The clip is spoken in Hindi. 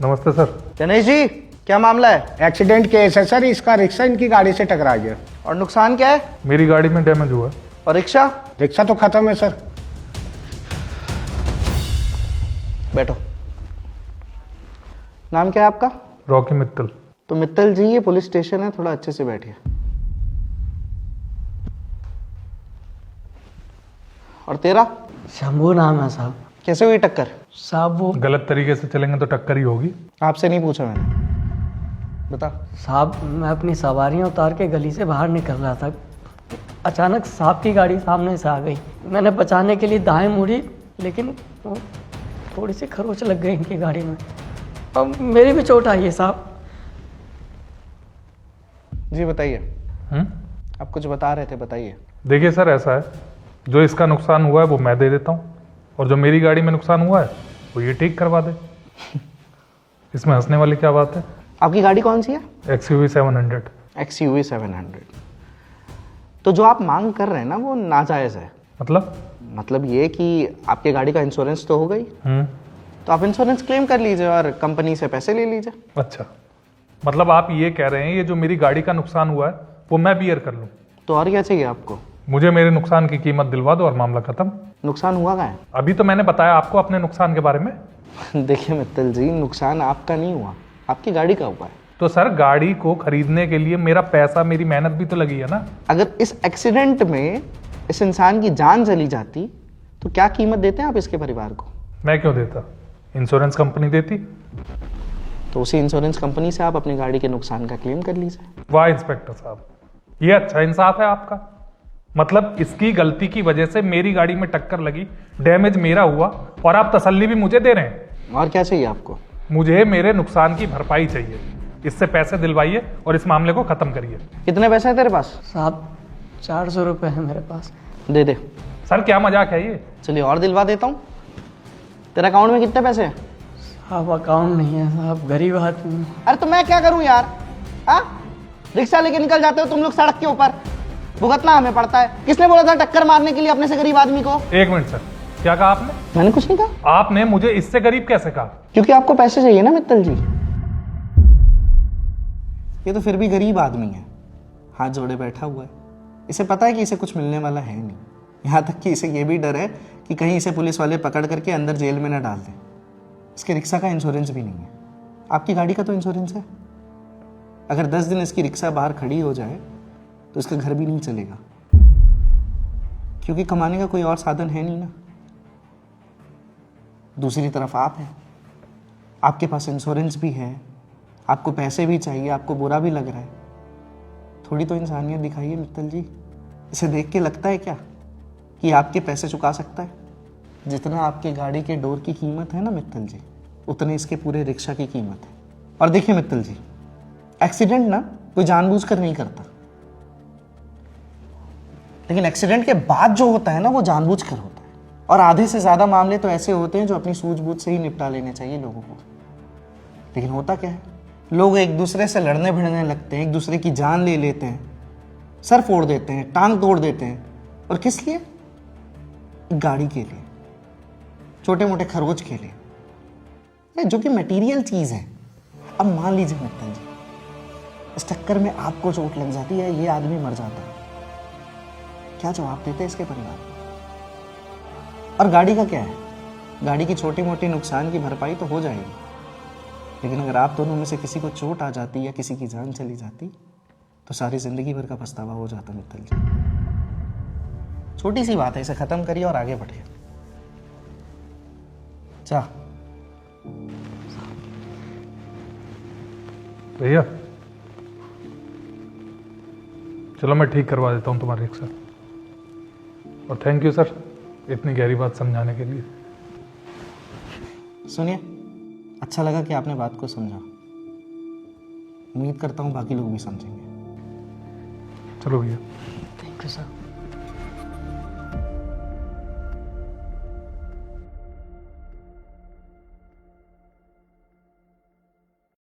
नमस्ते सर। गणेश जी, क्या मामला है? एक्सीडेंट केस है सर, इसका रिक्शा इनकी गाड़ी से टकरा गया। और नुकसान क्या है? मेरी गाड़ी में डैमेज हुआ है। और रिक्शा? रिक्शा तो खत्म है सर। बैठो। नाम क्या है आपका? रॉकी मित्तल। तो मित्तल जी, ये पुलिस स्टेशन है, थोड़ा अच्छे से बैठिए। और तेरा? शंभू नाम है साहब। कैसे हुई टक्कर? साहब वो गलत तरीके से चलेंगे तो टक्कर ही होगी। आपसे नहीं पूछा मैंने, बता। साहब मैं अपनी सवारियां उतार के गली से बाहर निकल रहा था, अचानक साहब की गाड़ी सामने से आ गई। मैंने बचाने के लिए दाएं मुड़ी, लेकिन वो थोड़ी सी खरोच लग गई इनकी गाड़ी में। अब मेरी भी चोट आई है साहब। जी बताइए, आप कुछ बता रहे थे, बताइए। देखिए सर, ऐसा है, जो इसका नुकसान हुआ है वो मैं दे देता हूँ, और जो मेरी गाड़ी में नुकसान हुआ है वो ये ठीक करवा दे। इसमें हंसने वाली क्या बात है? आपकी गाड़ी कौन सी है? XUV 700। XUV 700। तो जो आप मांग कर रहे हैं ना, वो नाजायज़ है। मतलब ये कि आपके गाड़ी का इंश्योरेंस तो हो गई, तो आप इंश्योरेंस क्लेम कर लीजिए और कंपनी से पैसे ले लीजिए। अच्छा, मतलब आप ये कह रहे हैं ये जो मेरी गाड़ी का नुकसान हुआ है वो मैं बियर कर लूँ? तो और क्या चाहिए आपको? मुझे मेरे नुकसान की कीमत दिलवा दो और मामला खत्म। नुकसान हुआ क्या है? अभी तो मैंने बताया आपको अपने नुकसान के बारे में। देखिए मित्तल जी, नुकसान आपका नहीं हुआ, आपकी गाड़ी का हुआ है। तो सर, गाड़ी को खरीदने के लिए मेरा पैसा, मेरी मेहनत भी तो लगी है ना। अगर इस एक्सीडेंट में इस इंसान की जान चली जाती तो क्या कीमत देते हैं आप इसके परिवार को? मैं क्यों देता, इंश्योरेंस कंपनी देती। तो उसी इंश्योरेंस कंपनी से आप अपनी गाड़ी के नुकसान का क्लेम कर लीजिए। वाह इंस्पेक्टर साहब, ये अच्छा इंसाफ है आपका। मतलब इसकी गलती की वजह से मेरी गाड़ी में टक्कर लगी, डैमेज मेरा हुआ, और आप तसल्ली भी मुझे दे रहे हैं। और क्या चाहिए आपको? मुझे मेरे नुकसान की भरपाई चाहिए, इससे पैसे दिलवाइए और इस मामले को खत्म करिए। कितने पैसे हैं तेरे पास? साहब 400 रुपये है मेरे पास। दे दे। सर क्या मजाक है ये? चलिए और दिलवा देता हूँ। तेरा अकाउंट में कितने पैसे हैं? साहब अकाउंट नहीं है साहब, गरीब आदमी। अरे तो मैं क्या करूं यार? रिक्शा लेके निकल जाते हो तुम लोग सड़क के ऊपर, भुगतना हमें पड़ता है। किसने बोला था टक्कर मारने के लिए अपने से गरीब आदमी को? एक मिनट सर, क्या कहा आपने? मैंने कुछ नहीं कहा। आपने मुझे इससे गरीब कैसे कहा? क्योंकि आपको पैसे चाहिए ना मित्तल जी। ये तो फिर भी गरीब आदमी है, हाथ जोड़े बैठा हुआ है। इसे पता है कि इसे कुछ मिलने वाला है नहीं। यहाँ तक कि इसे ये भी डर है कि कहीं इसे पुलिस वाले पकड़ करके अंदर जेल में न डाल दें। इसके रिक्शा का इंश्योरेंस भी नहीं है, आपकी गाड़ी का तो इंश्योरेंस है। अगर 10 दिन इसकी रिक्शा बाहर खड़ी हो जाए तो इसका घर भी नहीं चलेगा, क्योंकि कमाने का कोई और साधन है नहीं ना। दूसरी तरफ आप हैं, आपके पास इंश्योरेंस भी है, आपको पैसे भी चाहिए, आपको बुरा भी लग रहा है। थोड़ी तो इंसानियत दिखाइए मित्तल जी। इसे देख के लगता है क्या कि आपके पैसे चुका सकता है? जितना आपके गाड़ी के डोर की कीमत है ना मित्तल जी, उतने इसके पूरे रिक्शा की कीमत है। और देखिए मित्तल जी, एक्सीडेंट ना कोई जानबूझकर नहीं करता, लेकिन एक्सीडेंट के बाद जो होता है ना वो जानबूझकर होता है। और आधे से ज्यादा मामले तो ऐसे होते हैं जो अपनी सूझबूझ से ही निपटा लेने चाहिए लोगों को। लेकिन होता क्या है, लोग एक दूसरे से लड़ने भिड़ने लगते हैं, एक दूसरे की जान ले लेते हैं, सर फोड़ देते हैं, टांग तोड़ देते हैं। और किस लिए? गाड़ी के लिए, छोटे मोटे खरोच के लिए, जो कि मटेरियल चीज है। अब मान लीजिए मित्तल जी, इस टक्कर में आपको चोट लग जाती है, ये आदमी मर जाता है, क्या जवाब देते हैं इसके परिवार को? और गाड़ी का क्या है? गाड़ी की छोटी मोटी नुकसान की भरपाई तो हो जाएगी, लेकिन अगर आप दोनों में से किसी को चोट आ जाती या किसी की जान चली जाती तो सारी जिंदगी भर का पछतावा हो जाता मित्तल जी। छोटी सी बात है, इसे खत्म करिए और आगे बढ़िए। जा भैया, चलो मैं ठीक करवा देता हूँ तुम्हारी रिक्शा। और थैंक यू सर, इतनी गहरी बात समझाने के लिए। सुनिए, अच्छा लगा कि आपने बात को समझा। उम्मीद करता हूँ बाकी लोग भी समझेंगे। चलो भैया। Thank you sir.